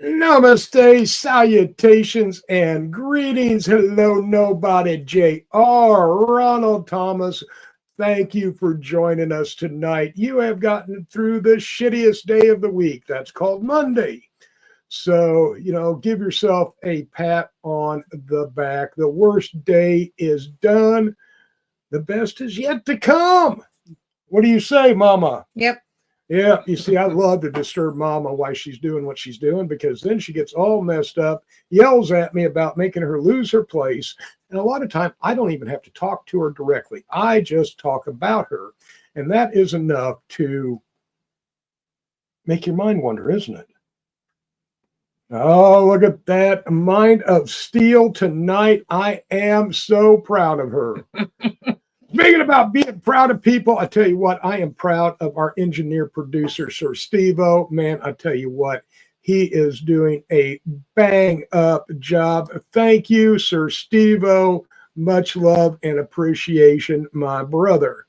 Namaste, salutations, and greetings. Hello, nobody. J.R. Ronald Thomas. Thank you for joining us tonight. You have gotten through the shittiest day of the week. That's called Monday. So, give yourself a pat on the back. The worst day is done. The best is yet to come. What do you say, Mama? Yep. Yeah, you see, I love to disturb Mama while she's doing what she's doing because then she gets all messed up, yells at me about making her lose her place. And a lot of time, I don't even have to talk to her directly. I just talk about her. And that is enough to make your mind wander, isn't it? Oh, look at that. Mind of steel tonight. I am so proud of her. Speaking about being proud of people, I tell you what, I am proud of our engineer producer, Sir Steve-O. Man, I tell you what, he is doing a bang up job. Thank you, Sir Steve-O. Much love and appreciation, my brother.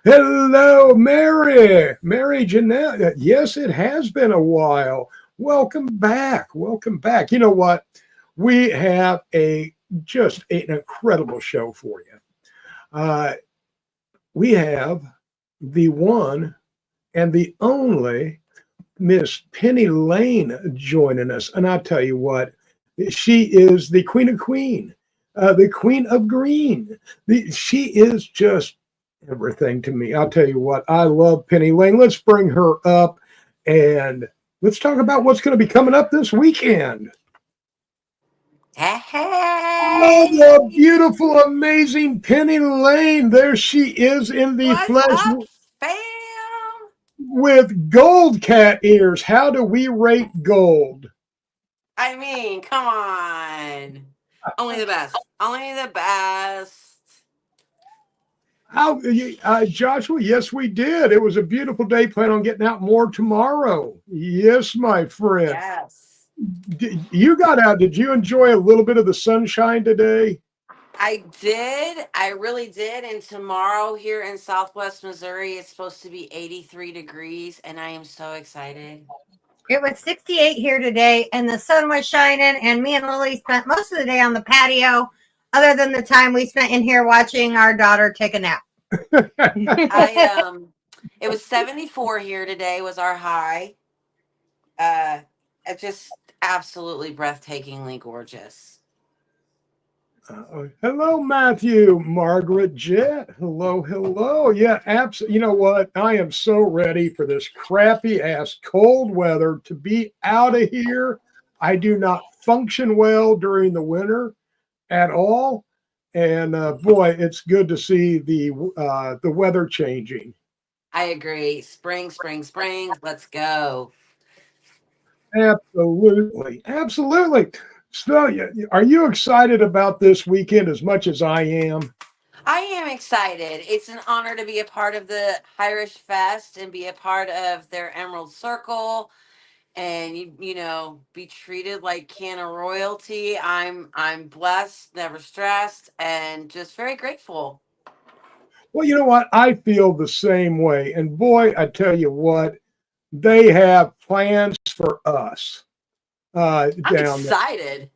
Hello, Mary. Mary Jeanette. Yes, it has been a while. Welcome back. Welcome back. You know what? We have just an incredible show for you. We have the one and the only Miss Penny Lane joining us. And I tell you what, she is the Queen of Queen, the Queen of Green. She is just everything to me. I'll tell you what, I love Penny Lane. Let's bring her up and let's talk about what's going to be coming up this weekend. Oh, Hey, the beautiful, amazing Penny Lane. There she is in the what's flesh up, fam? with gold cat ears. How do we rate gold? I mean, come on. Only the best. Only the best. How, Joshua? Yes, we did. It was a beautiful day. Plan on getting out more tomorrow. Yes, my friend. Yes. You got out. Did you enjoy a little bit of the sunshine today? I did. I really did. And tomorrow here in Southwest Missouri, it's supposed to be 83 degrees, and I am so excited. It was 68 here today, and the sun was shining, and me and Lily spent most of the day on the patio, other than the time we spent in here watching our daughter take a nap. It was 74 here today was our high. It's just absolutely breathtakingly gorgeous. Hello, Matthew, Margaret, Jet. Hello, hello. Yeah, absolutely. You know what? I am so ready for this crappy ass cold weather to be out of here. I do not function well during the winter at all, and boy, it's good to see the weather changing. I agree. Spring, spring, spring. Let's go. Absolutely, absolutely. So, are you excited about this weekend as much as I am? I am excited. It's an honor to be a part of the Irish Fest and be a part of their Emerald Circle and be treated like can of royalty. I'm blessed, never stressed, and just very grateful. Well, you know what? I feel the same way. And boy, I tell you what, they have plans for us I'm down there. excited.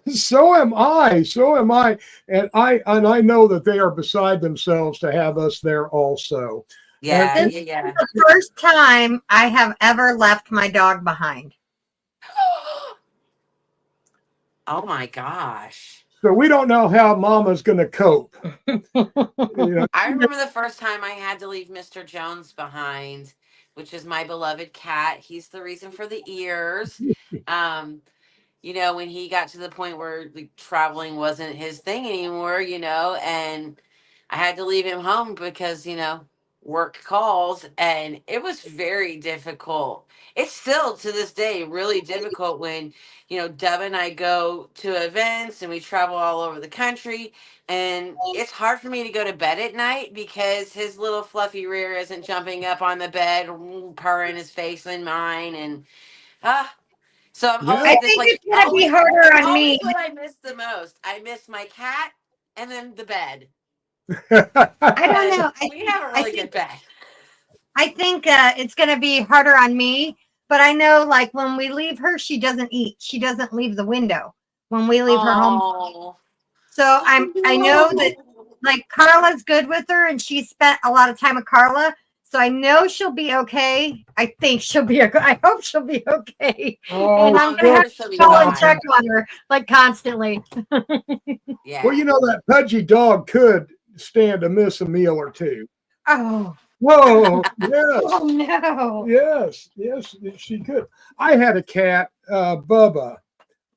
So am I. So am I. And I know that they are beside themselves to have us there also. Yeah, This yeah. is the first time I have ever left my dog behind. Oh my gosh. So we don't know how Mama's going to cope. I remember the first time I had to leave Mr. Jones behind, which is my beloved cat. He's the reason for the ears. Um, when he got to the point where like traveling wasn't his thing anymore, and I had to leave him home because, work calls, and it was very difficult. It's still to this day really difficult when, Deb and I go to events and we travel all over the country, and it's hard for me to go to bed at night because his little fluffy rear isn't jumping up on the bed, purring his face in mine, and ah, so I'm Yeah. always I this think like it's going to be it's harder on always me. what I miss the most. I miss my cat and then the bed. I don't And know. we have a I really think good bed. I think it's going to be harder on me but I know like when we leave her, she doesn't eat. She doesn't leave the window when we leave her home. Oh, So I know that like Carla's good with her, and she spent a lot of time with Carla. So I know she'll be okay. I think she'll be okay. I hope she'll be okay. Oh, And I'm I'm gonna have sure she'll to be call and fine. check on her like constantly. Yeah. well, you know that pudgy dog could stand to miss a meal or two. Oh, Whoa, yes, oh no. yes, yes, she could. I had a cat, Bubba,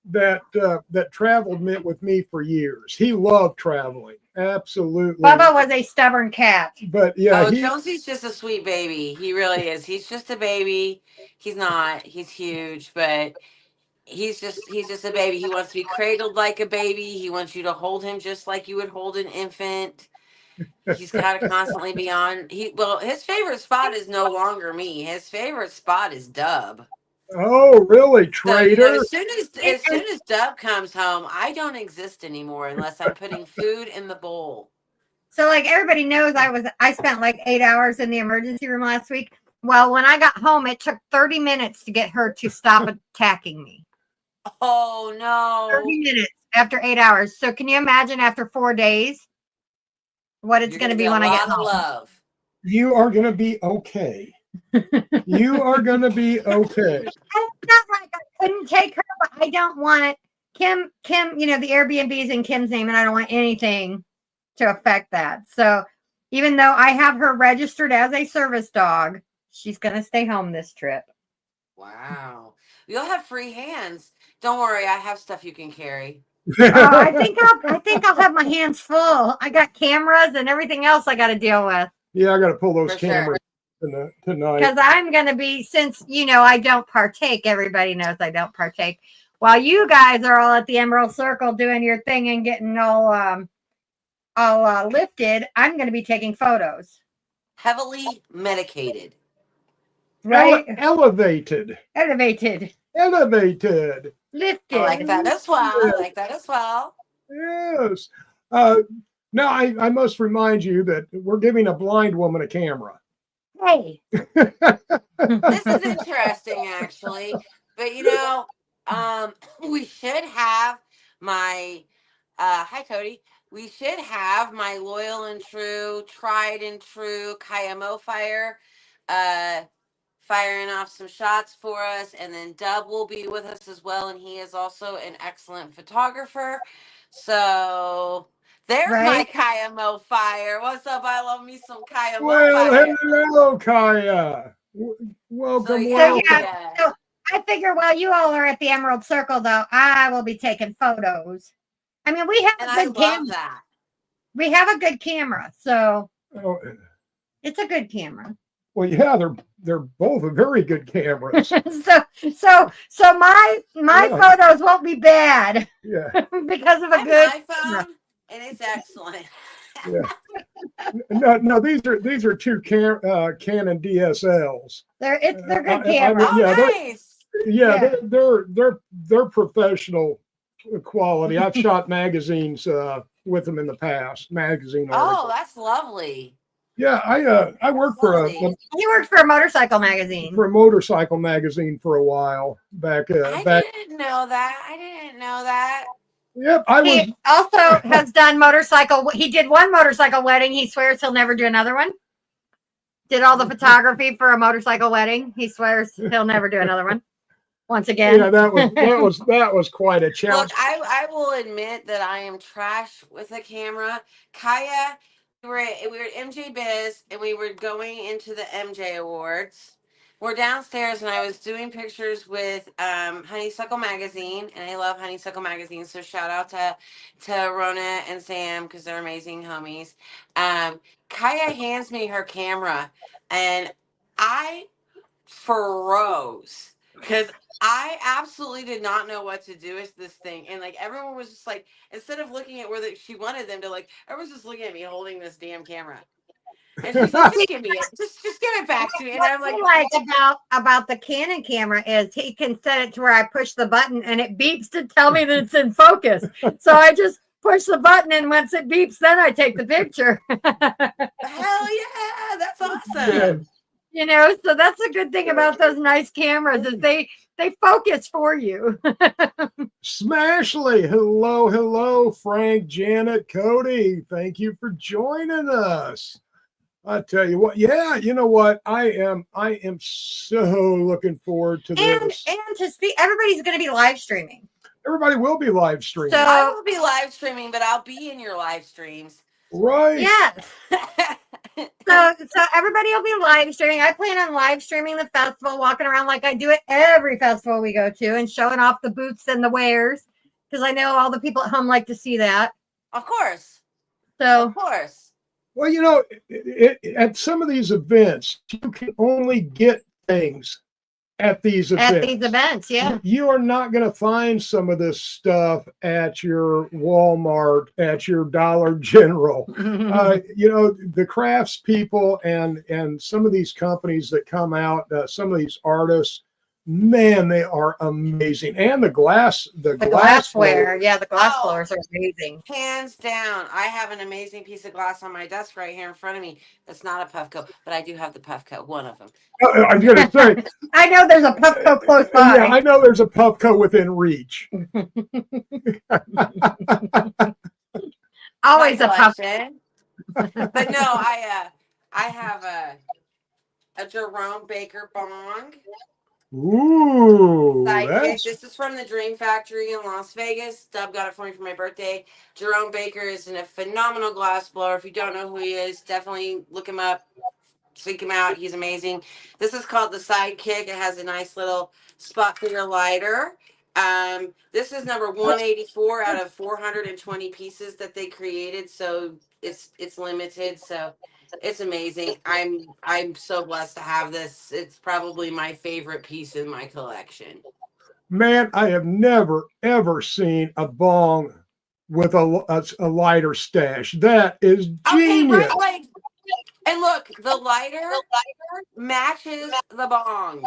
that traveled with me for years. He loved traveling, absolutely. Bubba was a stubborn cat. But yeah, Oh, he Jonesy's just a sweet baby. He really is. He's just a baby. He's not. He's huge, but he's just a baby. He wants to be cradled like a baby. He wants you to hold him just like you would hold an infant. He's got to constantly be on. His favorite spot is no longer me. His favorite spot is Dub. oh really So traitor? as soon as Dub comes home, I don't exist anymore unless I'm putting food in the bowl. So like everybody knows I spent like 8 hours in the emergency room last week. Well, when I got home, it took 30 minutes to get her to stop attacking me. Oh no. 30 minutes after 8 hours. So can you imagine after 4 days what it's You're going to gonna be get a when I get lot of home? love. You are going to be okay. You are going to be okay. And it's not like I couldn't take her, but I don't want Kim, the Airbnb is in Kim's name, and I don't want anything to affect that. So even though I have her registered as a service dog, she's going to stay home this trip. Wow. You'll have free hands. Don't worry, I have stuff you can carry. I think I'll have my hands full. I got cameras and everything else I got to deal with. Yeah, I got to pull those For sure. cameras tonight. Because I'm going to be, since, I don't partake, everybody knows I don't partake. While you guys are all at the Emerald Circle doing your thing and getting all lifted, I'm going to be taking photos. Heavily medicated. Right? Elevated. Elevated. Lifted. I like that as well. Yes. Now, I must remind you that we're giving a blind woman a camera. Hey. This is interesting, actually. But we should have my hi Cody. We should have my loyal and true, tried and true Kayamo fire firing off some shots for us, and then Dub will be with us as well, and he is also an excellent photographer. So there's my Kayamo fire. What's up? I love me some Kayamo fire. Hello, Kaya. Welcome. So I figure while you all are at the Emerald Circle, though, I will be taking photos. I mean, we have a good camera. We have a good camera, so it's a good camera. Well, yeah, they're both very good cameras. so my photos won't be bad. Yeah. Because of a good iPhone, and it's excellent. Yeah. No, these are two Canon DSLs. They're good cameras. Nice. They're professional quality. I've shot magazines with them in the past. Magazine articles. Oh, that's lovely. Yeah, I worked for He worked for a motorcycle magazine. For a motorcycle magazine for a while back. I didn't know that. Yep, He also has done motorcycle. He did one motorcycle wedding. He swears he'll never do another one. Did all the photography for a motorcycle wedding. He swears he'll never do another one. Once again. Yeah, that was quite a challenge. Look, I will admit that I am trash with a camera. Kaya, we were at MJ Biz, and we were going into the MJ Awards. We're downstairs, and I was doing pictures with Honeysuckle Magazine, and I love Honeysuckle Magazine, so shout out to Rona and Sam, because they're amazing homies. Kaya hands me her camera, and I froze, because I absolutely did not know what to do with this thing. And like everyone was just like, instead of looking at where she wanted them to, like, everyone's just looking at me holding this damn camera. And she's like, just give me it. Just give it back to me. And I'm like about the Canon camera is he can set it to where I push the button and it beeps to tell me that it's in focus. So I just push the button, and once it beeps, then I take the picture. Hell yeah, that's awesome. You know, so that's a good thing about those nice cameras is they focus for you. Smashly, hello, Frank, Janet, Cody. Thank you for joining us. I tell you what, yeah, you know what? I am so looking forward to this. And to speak, everybody's going to be live streaming. Everybody will be live streaming. So I will be live streaming, but I'll be in your live streams. Right. yes. So everybody will be live streaming. I plan on live streaming the festival, walking around like I do at every festival we go to, and showing off the booths and the wares because I know all the people at home like to see that. Of course. So Of course. Well, you know, at some of these events, you can only get things at these events. Yeah. You are not going to find some of this stuff at your Walmart, at your Dollar General. You know, the crafts people and some of these companies that come out, some of these artists, man, they are amazing. And the glassware. Yeah, the glass blowers are amazing. Hands down. I have an amazing piece of glass on my desk right here in front of me. That's not a Puffco, but I do have the Puffco, one of them. I was going to say. I know there's a Puffco close by. Yeah, I know there's a Puffco within reach. Always a Puffco. But no, I have a Jerome Baker bong. Ooh, This is from the Dream Factory in Las Vegas. Dub got it for me for my birthday. Jerome Baker is a phenomenal glass blower. If you don't know who he is, definitely look him up, seek him out. He's amazing. This is called the Sidekick. It has a nice little spot for your lighter. This is number 184 out of 420 pieces that they created, so it's limited. So it's amazing. I'm so blessed to have this. It's probably my favorite piece in my collection. Man, I have never ever seen a bong with a lighter stash. That is genius. Okay, right, and look, the lighter matches the bong.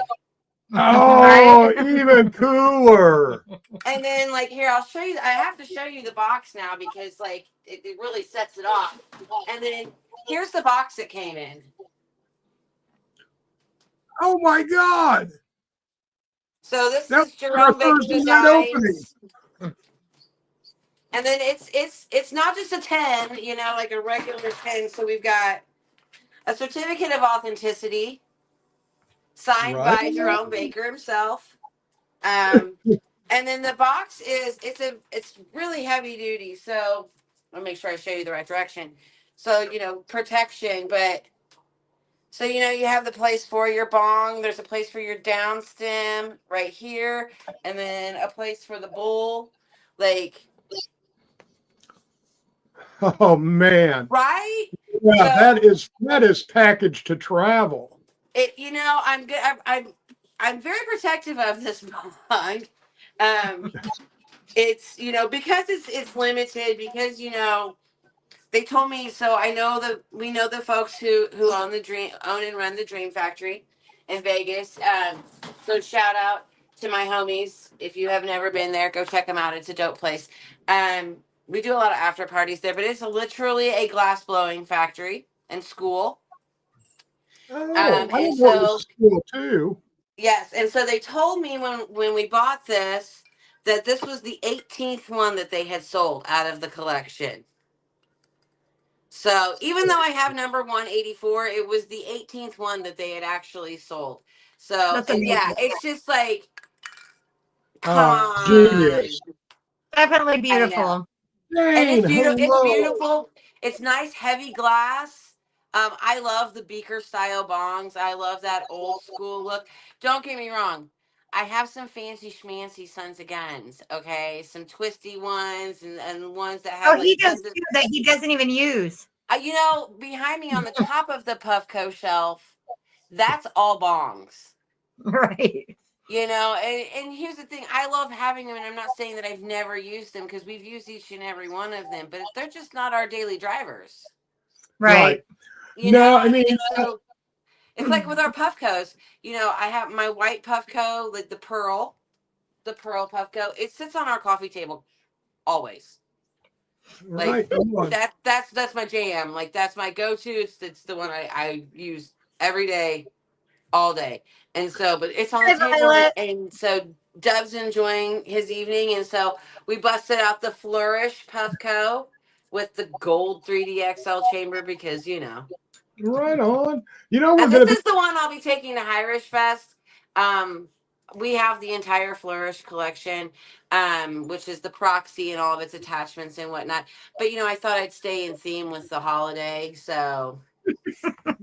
Oh, even cooler. And then, like, here, I'll show you. I have to show you the box now because, like, it really sets it off. And then here's the box it came in. Oh my God! So this is Jerome Baker Designs. And then it's not just a 10, you know, like a regular 10. So we've got a certificate of authenticity signed by Jerome Baker himself. And then the box it's really heavy duty. So I'll make sure I show you the right direction. So, you know, protection, but so, you know, you have the place for your bong. There's a place for your down stem right here. And then a place for the bowl. Like, oh man. Right? Yeah, so, that is packaged to travel. It, you know, I'm good. I'm very protective of this bong. It's, you know, because it's limited, because, you know, they told me, so I know that we know the folks who own and run the Dream Factory in Vegas. So shout out to my homies. If you have never been there, go check them out. It's a dope place. We do a lot of after parties there, but it's literally a glass blowing factory and school. I and so school too. Yes, and so they told me when we bought this that this was the 18th one that they had sold out of the collection. So even though I have number 184, it was the 18th one that they had actually sold. So and yeah, it's just like, come on. Genius. Definitely beautiful. And it's beautiful. It's beautiful. It's nice, heavy glass. I love the beaker style bongs. I love that old school look. Don't get me wrong. I have some fancy schmancy sons of guns, okay? Some twisty ones and ones that have. Oh, he does too, that he doesn't even use. You know, behind me on the top of the Puffco shelf, that's all bongs. Right. You know, and here's the thing. I love having them, and I'm not saying that I've never used them because we've used each and every one of them, but they're just not our daily drivers. Right. You know, I mean, so it's like with our Puffcos. You know, I have my white Puffco, like the pearl Puffco. It sits on our coffee table always. Like that's my jam. Like that's my go-to. It's the one I use every day, all day. And so, but it's on Hi, the table, Violet. and so Dub's enjoying his evening, and so we busted out the Flourish Puffco with the gold 3D XL chamber because Right on. You know, we're and going this to be. is the one I'll be taking to Irish Fest. We have the entire Flourish collection, which is the proxy and all of its attachments and whatnot. But I thought I'd stay in theme with the holiday, so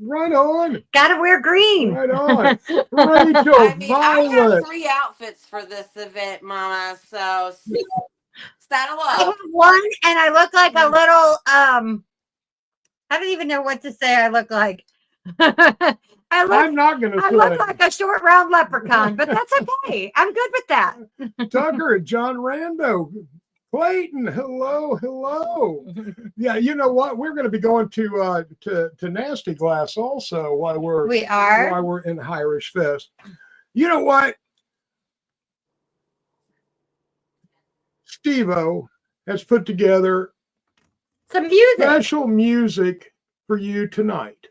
Right on. Gotta wear green. Right on. Rachel, I mean, I have Violet. 3 outfits for this event, Mama. So saddle I have up. one, and I look like a little I don't even know what to say. I look like. I'm not going to I look like a short, round leprechaun, but that's okay. I'm good with that. Tucker and John Rando. Clayton, hello. Yeah, you know what? We're going to be going to Nasty Glass also while we're in Irish Fest. You know what? Steve-O has put together Some music. special music for you tonight.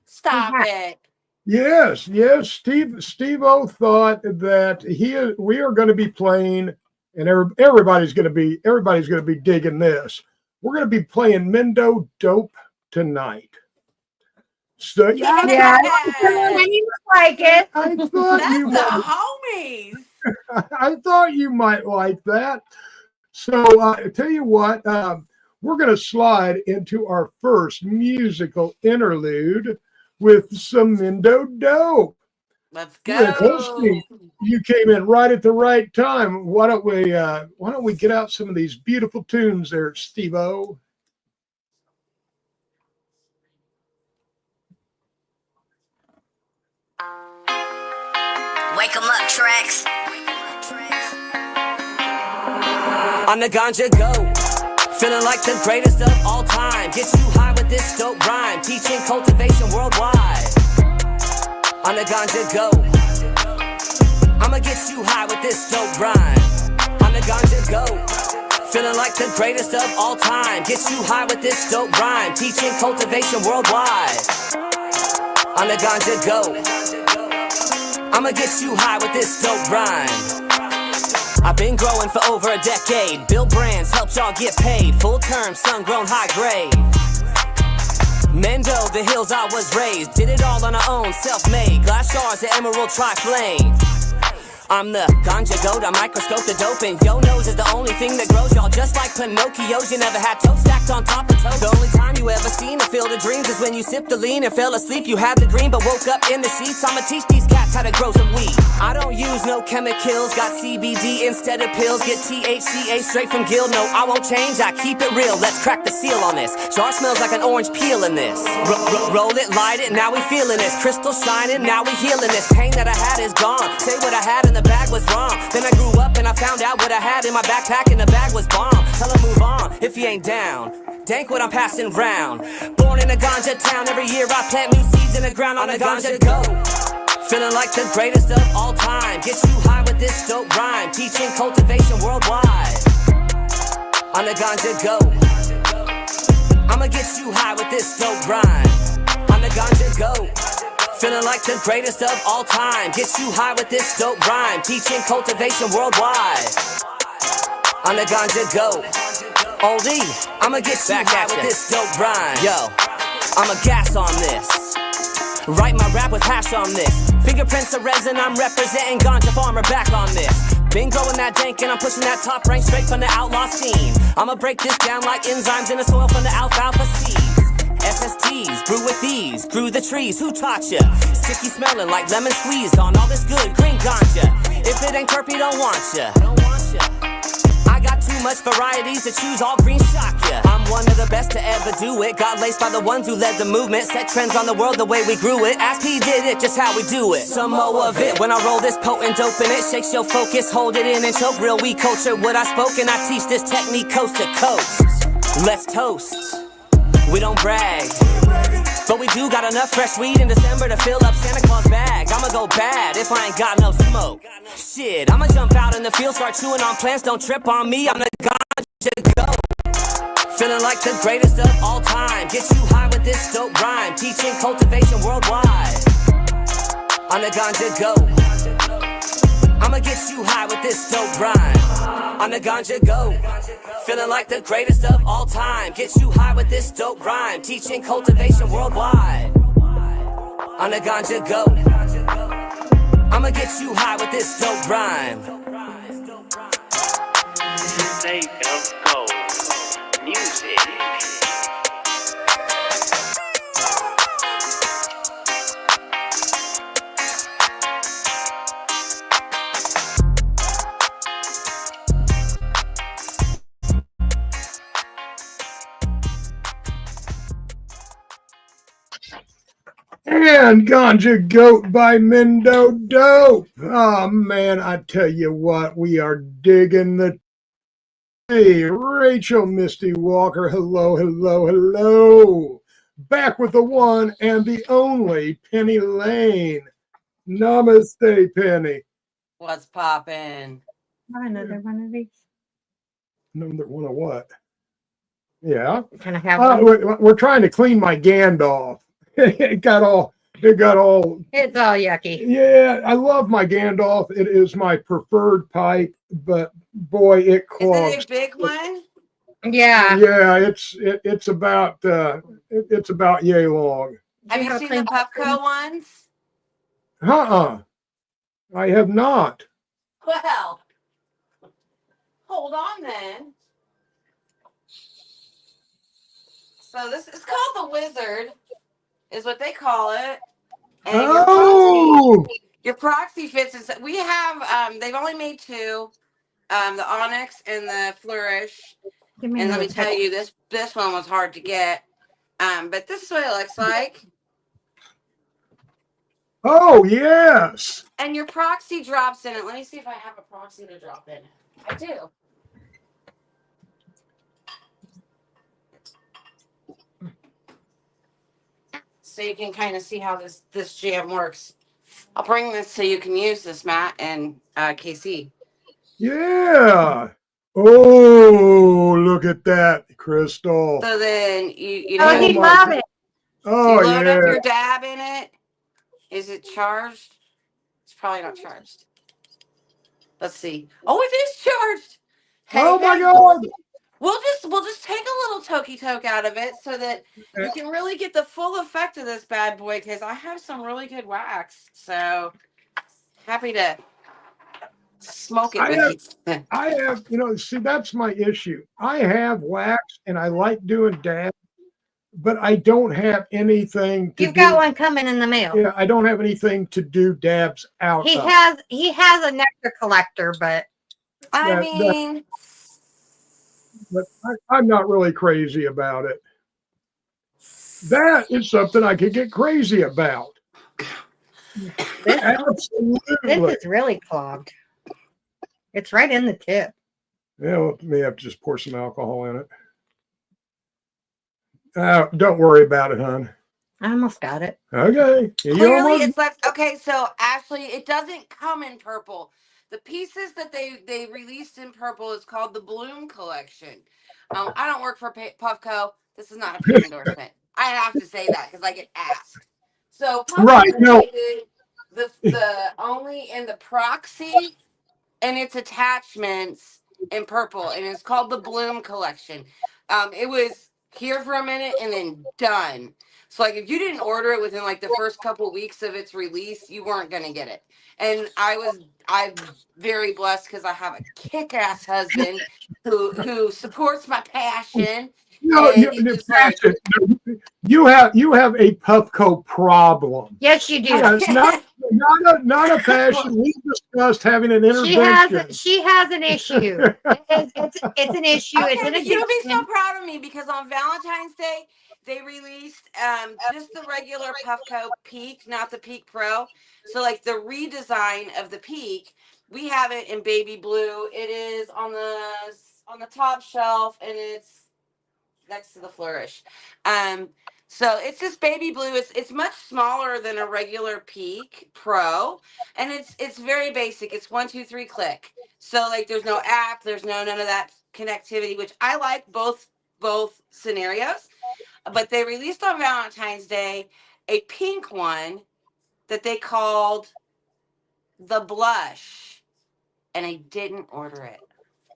Stop it. Yes. Steve-O thought that we are going to be playing, and everybody's going to be digging this. We're going to be playing Mendo Dope tonight. So Yeah, you like it. I thought That's you the homies. I thought you might like that. So I tell you what, we're going to slide into our first musical interlude with some Mendo Dope. Let's go. You came in right at the right time. Why don't we get out some of these beautiful tunes there, Steve-O? Wake 'em up, tracks. On the ganja go, feeling like the greatest of all time. Get you high with this dope rhyme, teaching cultivation worldwide. On the ganja go, I'ma get you high with this dope rhyme. On the ganja go, feeling like the greatest of all time. Get you high with this dope rhyme, teaching cultivation worldwide. On the ganja go, I'ma get you high with this dope rhyme. I've been growing for over a decade. Built brands, helped y'all get paid. Full term, sun-grown, high grade. Mendo, the hills I was raised. Did it all on our own, self-made. Glass shards, the emerald tri-flame. I'm the ganja goat, I microscope the dope, and yo nose is the only thing that grows. Y'all just like Pinocchios, you never had toast stacked on top of toast. The only time you ever seen a field of dreams is when you sipped the lean and fell asleep. You had the green but woke up in the sheets. I'ma teach these cats how to grow some weed. I don't use no chemicals, got CBD instead of pills. Get THCA straight from Gill. No, I won't change, I keep it real. Let's crack the seal on this. Jar smells like an orange peel in this. Roll it, light it, now we feeling this. Crystal shining, now we healing this. Pain that I had is gone. Say what I had in the bag was wrong. Then I grew up and I found out what I had in my backpack, and the bag was bomb. Tell him move on if he ain't down. Dank what I'm passing round. Born in a ganja town, every year I plant new seeds in the ground. On the ganja go, feeling like the greatest of all time. Get you high with this dope rhyme, teaching cultivation worldwide. On the ganja go, I'ma get you high with this dope rhyme. On the ganja go, feeling like the greatest of all time. Get you high with this dope rhyme, teaching cultivation worldwide. On the ganja go, oldie, I'ma get you high with this dope rhyme. Yo, I'ma gas on this. Write my rap with hash on this. Fingerprints of resin, I'm representing ganja farmer back on this. Been growing that dank and I'm pushing that top rank straight from the outlaw scene. I'ma break this down like enzymes in the soil from the alfalfa seeds. SSTs, brew with ease, grew the trees, who taught ya? Sticky smelling like lemon squeezed on all this good green ganja. If it ain't terpy, don't want ya. I got too much varieties to choose, all green shock ya. I'm one of the best to ever do it. Got laced by the ones who led the movement. Set trends on the world the way we grew it. Ask P did it, just how we do it. Some more of it when I roll this potent dope in it. Shakes your focus, hold it in and choke. Real we culture what I spoke, and I teach this technique coast to coast. Let's toast. We don't brag, but we do got enough fresh weed in December to fill up Santa Claus bag. I'ma go bad if I ain't got no smoke. Shit, I'ma jump out in the field, start chewing on plants. Don't trip on me, I'm the ganja go. Feeling like the greatest of all time. Get you high with this dope rhyme, teaching cultivation worldwide. on the ganja go. I'ma get you high with this dope rhyme. On the ganja go. Feeling like the greatest of all time. Get you high with this dope rhyme. Teaching cultivation worldwide. On the ganja go. I'ma get you high with this dope rhyme. State of gold music. And Ganja Goat by Mendo Dope. Oh man, I tell you what, we are digging the. Hey, Rachel Misty Walker, hello, hello, hello. Back with the one and the only Penny Lane. Namaste, Penny. What's poppin'? Another one of these. Another one of what? Yeah. Can I have one? We're trying to clean my Gandalf. It got all. It's all yucky. Yeah, I love my Gandalf. It is my preferred pipe, but boy, it clogs. Is it a big one? Yeah. Yeah, it's about yay long. Have you seen the Puffco ones? I have not. Well, hold on then. So this is called the Wizard, is what they call it. And your proxy fits. We have. They've only made two, the Onyx and the Flourish. And let me tell you, this one was hard to get. But this is what it looks like. Oh yes. And your proxy drops in it. Let me see if I have a proxy to drop in it. I do. So you can kind of see how this jam works. I'll bring this so you can use this, Matt and KC. Yeah. Oh, look at that, Crystal. So then you Oh, he love it. Oh, you load yeah. up your dab in it. Is it charged? It's probably not charged. Let's see. Oh, it is charged. Oh my God. We'll just take a little tokey toke out of it so that you can really get the full effect of this bad boy, because I have some really good wax. So happy to smoke it with you. I have, see, that's my issue. I have wax and I like doing dab, but I don't have anything to You've got one coming in the mail. Yeah, I don't have anything to do dabs out. He has a nectar collector, but but I'm not really crazy about it. That is something I could get crazy about. Absolutely. This is really clogged. It's right in the tip. Yeah, well, may have to just pour some alcohol in it. Don't worry about it, hon. I almost got it. Okay. Clearly, it's like, okay, so Ashley, it doesn't come in purple. The pieces that they released in purple is called the Bloom Collection. I don't work for Puffco. This is not a paid endorsement. I have to say that because I get asked. So Puffco did the only in the proxy and its attachments in purple, and it's called the Bloom Collection. It was here for a minute and then done. So like if you didn't order it within like the first couple of weeks of its release, you weren't gonna get it. And I'm very blessed because I have a kick-ass husband who supports my passion. You have a Puffco problem. Yes, you do. It's not a passion. We discussed having an intervention. She has an issue. It's an issue. Okay, it's an addiction. You'll be so proud of me because on Valentine's Day they released just the regular Puffco Peak, not the Peak Pro. So like the redesign of the Peak, we have it in baby blue. It is on the top shelf and it's next to the Flourish. So it's this baby blue. It's much smaller than a regular Peak Pro, and it's very basic. It's 1, 2, 3 click. So like there's no app, there's none of that connectivity, which I like both scenarios. But they released on Valentine's Day a pink one that they called the blush, and I didn't order it.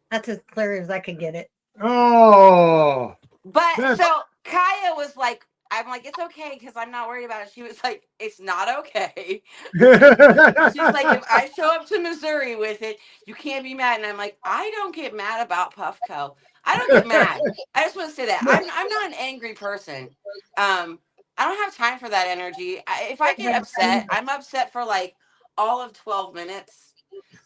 That's as clear as I could get it. Oh, But That's- so Kaya was like, I'm like, it's okay because I'm not worried about it. She was like, it's not okay. She's like, if I show up to Missouri with it, you can't be mad. And I'm like, I don't get mad about Puffco. I don't get mad. I just want to say that I'm not an angry person. I don't have time for that energy. If I get upset, I'm upset for like all of 12 minutes.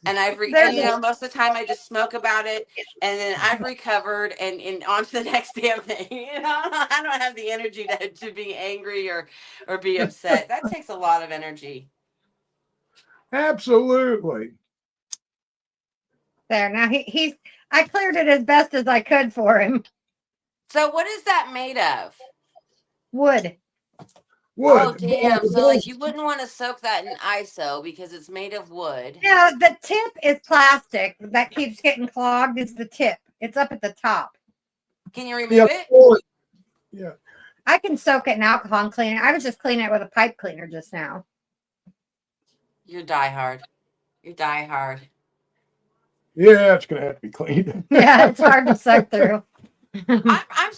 And and you know, most of the time I just smoke about it, and then I've recovered and on to the next damn thing. You know, I don't have the energy to be angry or be upset. That takes a lot of energy. Absolutely. There. Now he's I cleared it as best as I could for him. So what is that made of? Wood. Wood. Oh damn! So like you wouldn't want to soak that in ISO because it's made of wood. Yeah, the tip is plastic that keeps getting clogged. Is the tip? It's up at the top. Can you remove it? Yeah. I can soak it in alcohol and clean it. I was just cleaning it with a pipe cleaner just now. You're diehard. You're diehard. Yeah, it's gonna have to be cleaned. Yeah, it's hard to soak through. I'm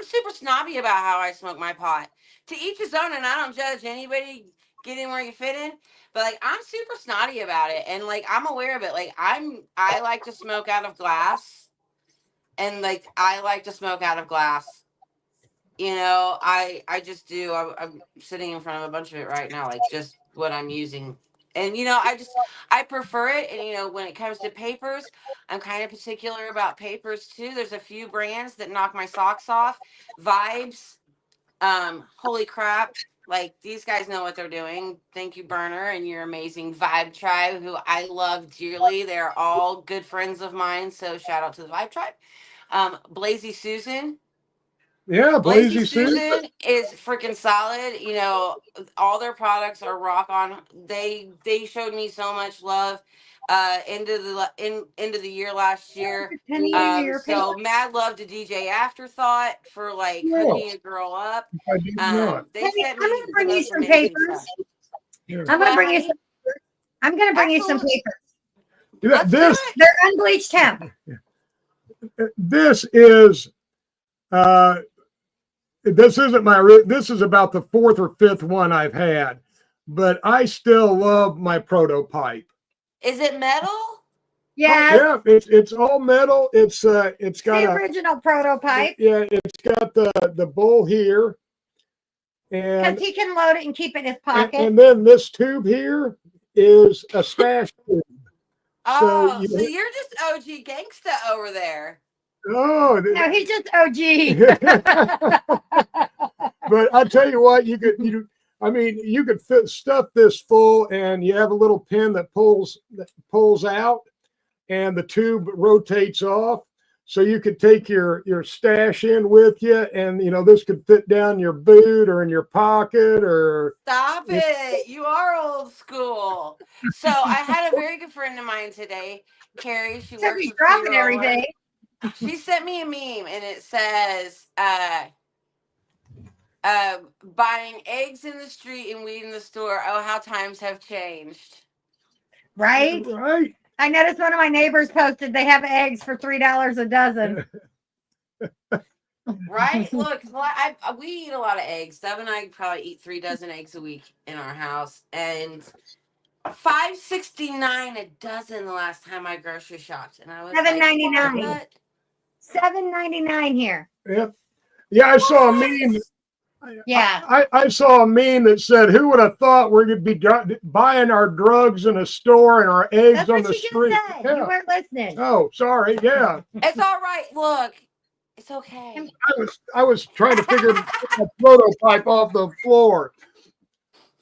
super snobby about how I smoke my pot. To each his own, and I don't judge anybody. Get in where you fit in, but like I'm super snotty about it, and like I'm aware of it. Like I like to smoke out of glass, and like I like to smoke out of glass. You know, I just do. I'm sitting in front of a bunch of it right now, like just what I'm using. And you know, I prefer it. And you know, when it comes to papers, I'm kind of particular about papers too. There's a few brands that knock my socks off. Vibes, holy crap. Like these guys know what they're doing. Thank you, Burner, and your amazing Vibe Tribe, who I love dearly. They're all good friends of mine. So shout out to the Vibe Tribe. Blazy Susan. Yeah, Blazy Blazy Susan. Susan is freaking solid. You know, all their products are rock on. They showed me so much love into the year last year. So mad love to DJ Afterthought for like hooking me a girl up. I do not. They sent me I'm gonna bring the you most some amazing papers. stuff. Yeah. I'm gonna bring you some. I'm gonna bring you some Absolutely. papers. Let's do it. They're unbleached hemp. This is this isn't this is about the fourth or fifth one I've had, but I still love my prototype. Is it metal? Yeah, it's all metal. It's got the original prototype. Yeah, it's got the bull here, and Because he can load it and keep it in his pocket. and then this tube here is a stash tube. Oh, so you're just OG gangsta over there. Oh, no, he's just OG. But I tell you what, you could fit stuff this full, and you have a little pin that pulls out, and the tube rotates off, so you could take your stash in with you, and you know this could fit down your boot or in your pocket or. Stop it! You are old school. So I had a very good friend of mine today, Carrie. She works with dropping everything. She sent me a meme, and it says, buying eggs in the street and weed in the store. Oh, how times have changed. Right? Right. I noticed one of my neighbors posted they have eggs for $3 a dozen. Right? Look, we eat a lot of eggs. Deb and I probably eat 3 dozen eggs a week in our house, and $5.69 a dozen the last time I grocery shopped, and I was $7.99. like, $7.99 here. Yep. Yeah, I saw a meme. Yeah. I saw a meme that said, "Who would have thought we're going to be buying our drugs in a store and our eggs That's on what the you street?" just said. Yeah. You weren't listening. Oh, sorry. Yeah, it's all right. Look, it's okay. I was trying to figure a prototype off the floor.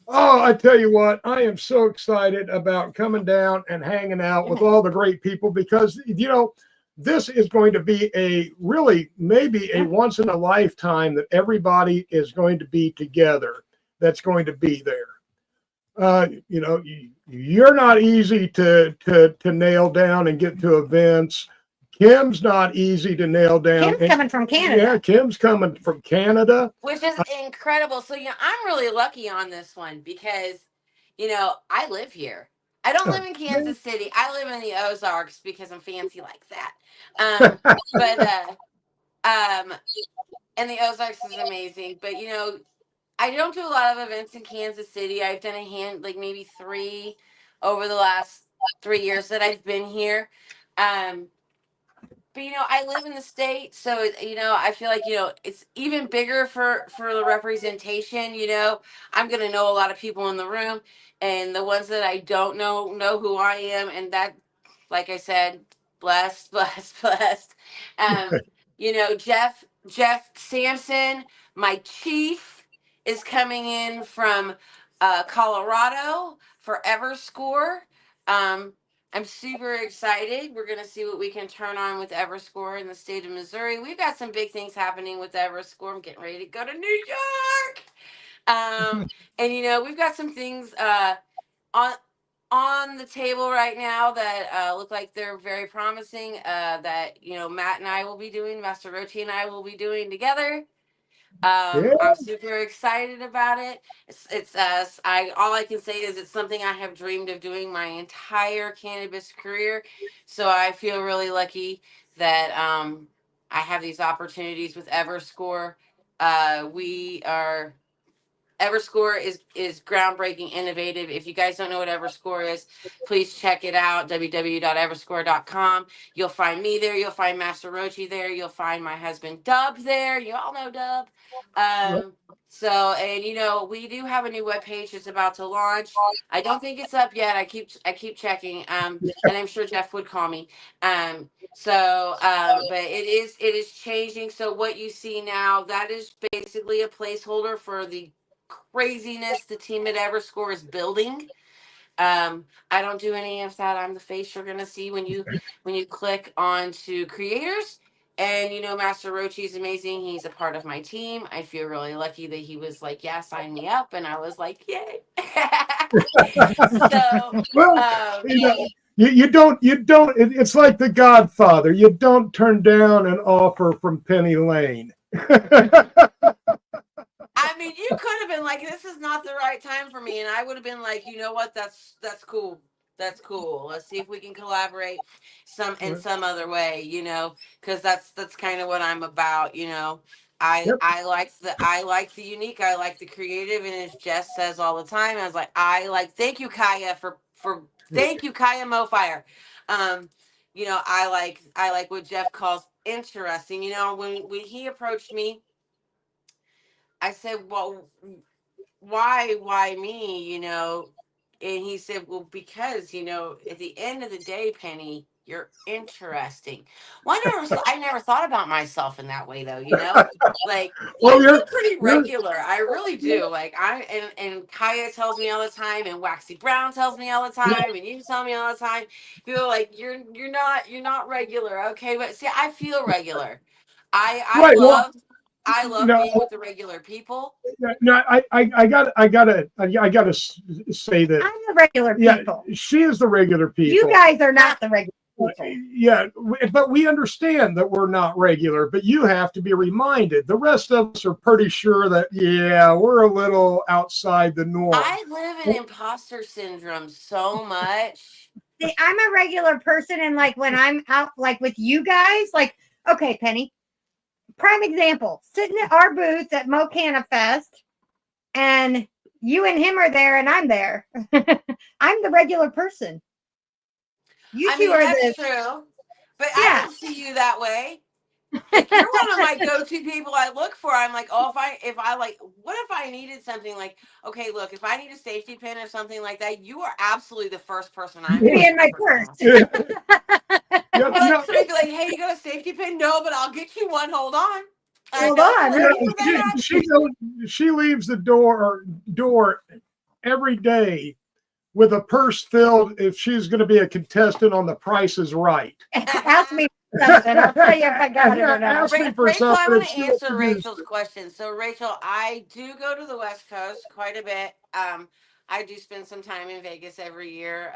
Oh, I tell you what, I am so excited about coming down and hanging out with all the great people because you know. This is going to be maybe a once in a lifetime that everybody is going to be together. That's going to be there. You know, you're not easy to nail down and get to events. Kim's not easy to nail down. Kim's coming from Canada. Yeah, Kim's coming from Canada. Which is incredible. So, you know, I'm really lucky on this one because, you know, I live here. I don't live in Kansas City. I live in the Ozarks because I'm fancy like that. But and the Ozarks is amazing. But you know, I don't do a lot of events in Kansas City. I've done like maybe 3 over the last 3 years that I've been here. Um, but you know, I live in the state, so you know, I feel like, you know, it's even bigger for the representation. You know, I'm gonna know a lot of people in the room, and the ones that I don't know who I am, and that, like I said, blessed, blessed, blessed. Um, you know, Jeff Sampson, my chief, is coming in from Colorado for Everscore. Um, I'm super excited. We're going to see what we can turn on with Everscore in the state of Missouri. We've got some big things happening with Everscore. I'm getting ready to go to New York. And you know, we've got some things on on the table right now that look like they're very promising, that, you know, Matt and I will be doing, Master Roachee and I will be doing together. Yeah. I'm super excited about it. I all I can say is it's something I have dreamed of doing my entire cannabis career. So I feel really lucky that I have these opportunities with Everscore. We are Everscore is groundbreaking, innovative. If you guys don't know what Everscore is, please check it out. www.everscore.com. You'll find me there. You'll find Master Roachee there. You'll find my husband Dub there. You all know Dub. So, and you know, we do have a new webpage that's about to launch. I don't think it's up yet. I keep checking. And I'm sure Jeff would call me. But it is changing. So what you see now, that is basically a placeholder for the craziness the team at Everscore is building. I don't do any of that. I'm the face you're gonna see when you click on to creators. And you know, Master Roachee is amazing. He's a part of my team. I feel really lucky that he was like, "Yeah, sign me up," and I was like, "Yay!" So, Well, um, you know, it's like The Godfather. You don't turn down an offer from Penny Lane. I mean, you could have been like, "This is not the right time for me," and I would have been like, "You know what? That's cool. That's cool. Let's see if we can collaborate some other way, you know, because that's kind of what I'm about, you know. Yep. I like the unique. I like the creative, and as Jess says all the time, I was like, I like. Thank you, Kaya, for thank you, Kaya Mofire. Um, you know, I like what Jeff calls interesting. You know, when he approached me, I said, well, why me, you know? And he said, well, because, you know, at the end of the day, Penny, you're interesting. Well, I never thought about myself in that way, though, you know. Like, Well, I feel pretty you're regular. I really do. Like, and Kaya tells me all the time, and Waxy Brown tells me all the time, and you tell me all the time. People are like, you're not regular, okay? But see, I feel regular. I I right. Well, love I love no, being with the regular people. no, I gotta say that. I'm the regular Yeah, people. she is the regular people. You guys are not the regular people. Yeah, but we understand that we're not regular, but you have to be reminded. The rest of us are pretty sure that, yeah, we're a little outside the norm. I live in imposter syndrome so much. See, I'm a regular person, and like when I'm out, like with you guys, like, okay, Penny, prime example, sitting at our booth at Mocana Fest, and you and him are there, and I'm there. I'm the regular person. You I two mean, are that's the true, but I yeah. don't see you that way. Like, you're one of my go-to people I look for. I'm like, oh, if I like, what if I needed something like, okay, look, if I need a safety pin or something like that, you are absolutely the first person I'm Be going in my to purse. I'd be like, somebody be like, hey, you got a safety pin? No, but I'll get you one. Hold on. I Hold know on. you're looking for that. She leaves the door every day with a purse filled if she's going to be a contestant on The Price is Right. Ask me something. I'll tell you if I got it or not. Ask me for Rachel, I something. want if to she answer introduced- Rachel's question. So, Rachel, I do go to the West Coast quite a bit. I do spend some time in Vegas every year,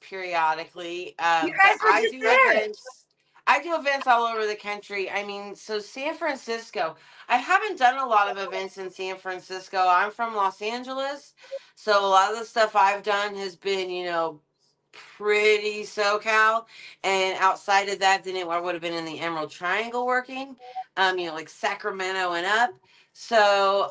periodically. You But guys were I just do there. events. I do events all over the country. I mean, so San Francisco, I haven't done a lot of events in San Francisco. I'm from Los Angeles. So a lot of the stuff I've done has been, pretty SoCal. And outside of that, then I would have been in the Emerald Triangle working, like Sacramento and up. So,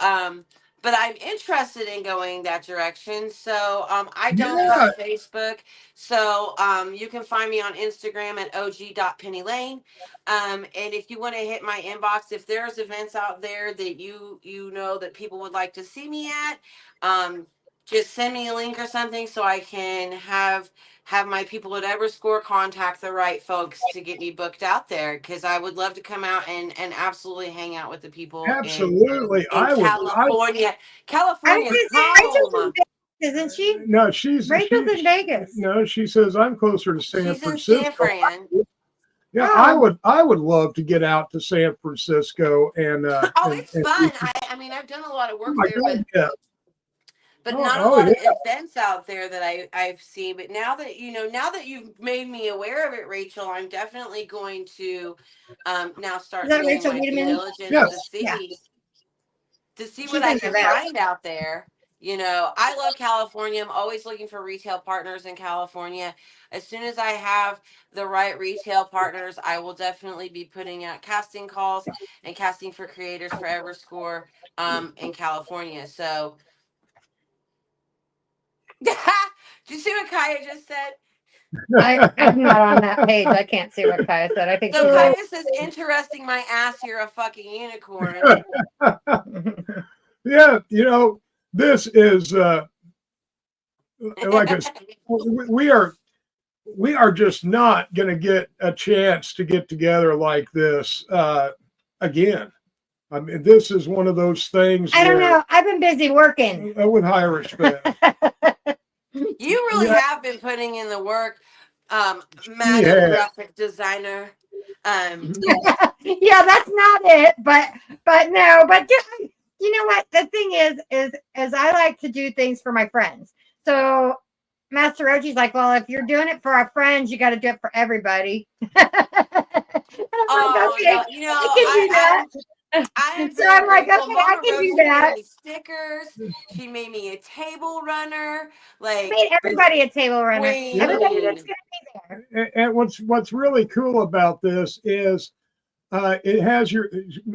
but I'm interested in going that direction. So, I don't Yeah, have Facebook. So you can find me on Instagram at og.pennylane. And if you want to hit my inbox, if there's events out there that you know that people would like to see me at, just send me a link or something so I can have my people at Everscore contact the right folks to get me booked out there, because I would love to come out and absolutely hang out with the people absolutely. in California. I was California's gonna say Rachel's in home. Vegas, isn't she? No, she's Rachel's in Vegas. No, she says I'm closer to San She's in Francisco. San Fran. Yeah, Oh. I would love to get out to San Francisco and Oh, it's fun. I mean, I've done a lot of oh work my there, God, yeah. but Oh, not a oh lot yeah. of events out there that I've seen. But now that you've made me aware of it, Rachel, I'm definitely going to now Is start that doing Rachel my due Wiedemann? diligence Yes. to Yeah. see what She's I in can Nevada. find out there. I love California. I'm always looking for retail partners in California. As soon as I have the right retail partners, I will definitely be putting out casting calls and casting for creators for Everscore in California. So, did you see what Kaya just said? I'm not on that page. I can't see what Kaya said. I think So she's Kaya says, "Interesting, my ass. You're a fucking unicorn." Yeah, this is like I said, we are just not going to get a chance to get together like this again. I mean, this is one of those things. I don't know. I've been busy working. With high respect. You really Yeah, have been putting in the work, she Madam had. Graphic Designer. Yeah, that's not it. But no. But you know what? The thing is I like to do things for my friends. So Master Roachee's like, well, if you're doing it for our friends, you got to do it for everybody. And I'm like, Oh okay, no, I can do that. I am So very I'm like, okay, grateful. I Mama can do Roachee made that. me stickers. She made me a table runner. I Like, made everybody a table runner. queen. Everybody that's going to be there. And what's really cool about this is it has your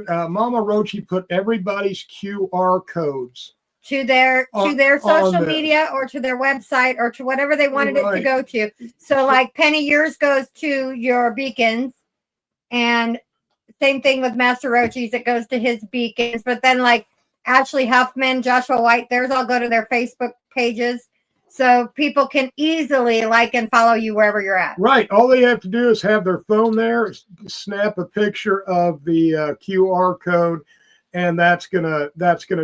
Mama Roachee put everybody's QR codes To their on social this. media or to their website or to whatever they wanted it to Right. go to. So like Penny, yours goes to your beacons, and same thing with Master Roachee's, it goes to his beacons. But then like Ashley Huffman, Joshua White, theirs all go to their Facebook pages. So people can easily like and follow you wherever you're at. Right. All they have to do is have their phone there, snap a picture of the QR code, and that's gonna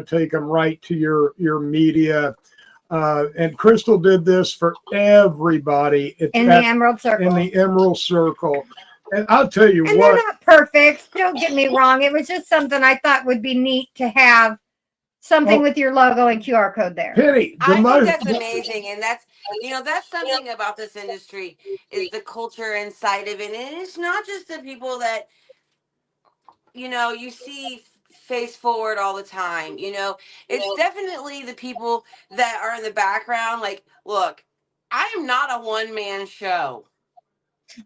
take them right to your media. And Crystal did this for everybody In the Emerald Circle. In the Emerald Circle. And I'll tell you and what. They're not perfect. Don't get me wrong. It was just something I thought would be neat to have something with your logo and QR code there. Penny, I think that's amazing, and that's something about this industry is the culture inside of it, and it's not just the people that you see face forward all the time. It's definitely the people that are in the background. Like, look, I am not a one-man show.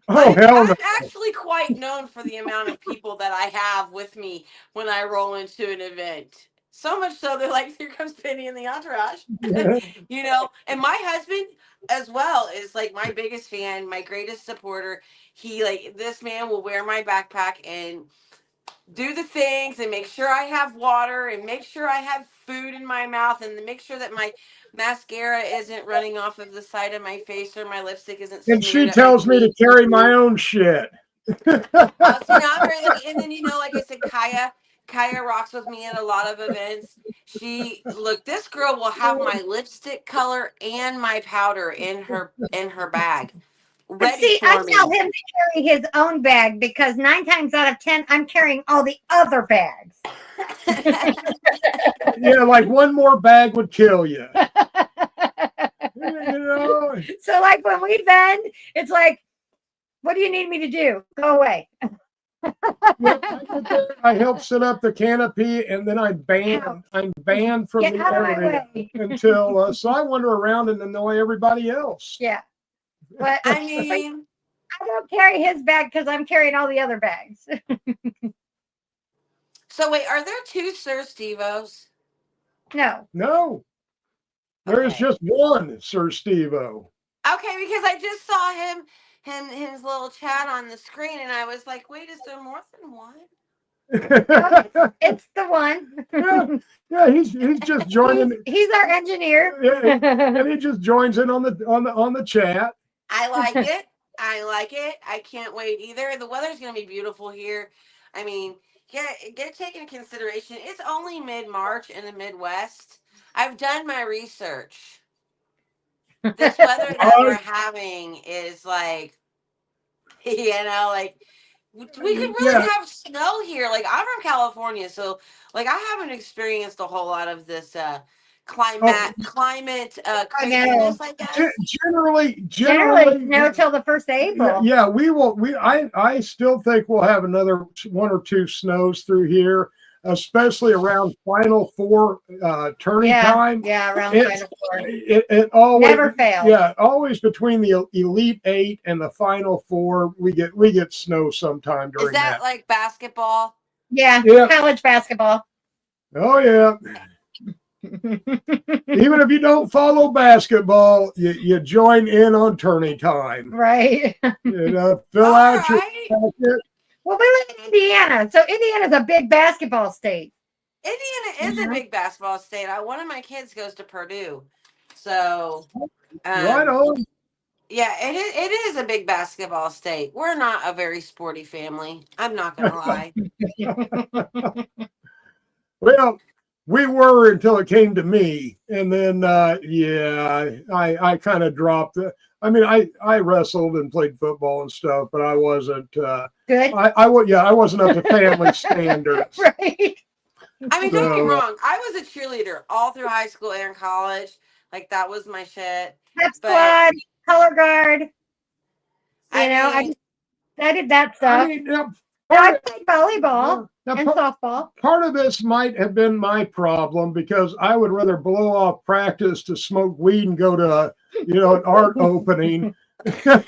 Oh, hell no. I'm actually quite known for the amount of people that I have with me when I roll into an event. So much so they're like, here comes Penny in the entourage. And my husband as well is like my biggest fan, my greatest supporter. This man will wear my backpack and do the things and make sure I have water and make sure I have food in my mouth and make sure that my mascara isn't running off of the side of my face or my lipstick isn't smeared. And she tells me to carry my own shit. So now I'm very lucky. And then like I said, Kaya rocks with me at a lot of events. This girl will have my lipstick color and my powder in her bag. Ready for I me. tell him to carry his own bag because 9 times out of 10, I'm carrying all the other bags. Yeah, like one more bag would kill you. So like when we vend, it's like What do you need me to do? Go away. Yep, I help set up the canopy, and then I'm banned from Get the out of my area way. until so I wander around and annoy everybody else. Yeah. But I mean, I don't carry his bag because I'm carrying all the other bags. so wait, are there two Sir Steve-O's? No. No, there's Okay. just one Sir Steve-O. Okay, because I just saw his little chat on the screen, and I was like, wait, is there more than one? It's the one. yeah, he's just joining. He's our engineer. And he just joins in on the chat. I like it. I like it. I can't wait either. The weather's gonna be beautiful here. I mean, get taken into consideration. It's only mid-March in the Midwest. I've done my research. This weather that we're having is like, like we could really have snow here. Like, I'm from California, so like I haven't experienced a whole lot of this climate craziness, I guess. Generally snow till the 1st of April. Yeah, we will. I still think we'll have another 1 or 2 snows through here, especially around Final Four turning time. Yeah, around Final Four. It always Never fails. Yeah, always between the Elite 8 and the Final Four, we get snow sometime during Is that like basketball? Yeah, college basketball. Oh yeah. Even if you don't follow basketball, you join in on turning time. Right. Fill out your bucket. Well, we live in Indiana, so Indiana's a big basketball state. Indiana is a big basketball state. One of my kids goes to Purdue, so right on. Yeah, it is a big basketball state. We're not a very sporty family. I'm not gonna lie. Well, we were until it came to me, and then I kind of dropped it. I mean, I wrestled and played football and stuff, but I wasn't good. I wasn't up to family standards. Right. I mean, don't get me wrong. I was a cheerleader all through high school and college. Like, that was my shit. Pep squad, color guard. I did that stuff. I played volleyball and softball. Part of this might have been my problem because I would rather blow off practice to smoke weed and go to an art opening Then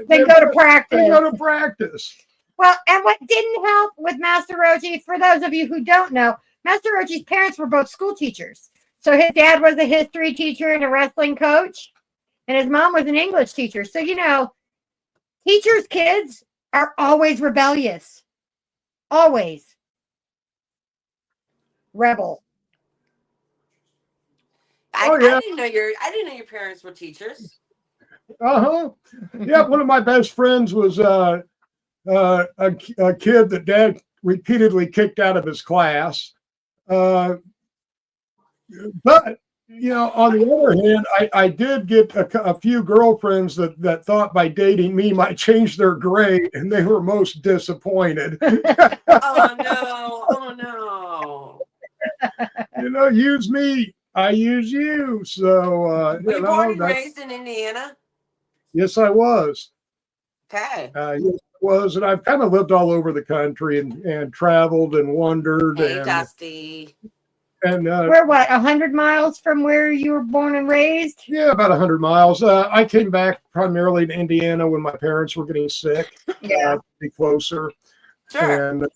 go to practice. Well, and what didn't help with Master Roachee, for those of you who don't know, Master Roachee's parents were both school teachers. So his dad was a history teacher and a wrestling coach, and his mom was an English teacher. So, teachers' kids are always rebellious. Always. Rebel. I didn't know your parents were teachers. Yeah, one of my best friends was a kid that dad repeatedly kicked out of his class. But on the other hand, I did get a few girlfriends that thought by dating me might change their grade, and they were most disappointed. Oh no! Use me, I use you. So were you born and raised in Indiana? Yes, I was. Okay. Yes, I was, and I've kind of lived all over the country and traveled and wandered. Hey, Dusty. And we're 100 miles from where you were born and raised? Yeah, about 100 miles. I came back primarily to Indiana when my parents were getting sick. Yeah, to be closer. Sure.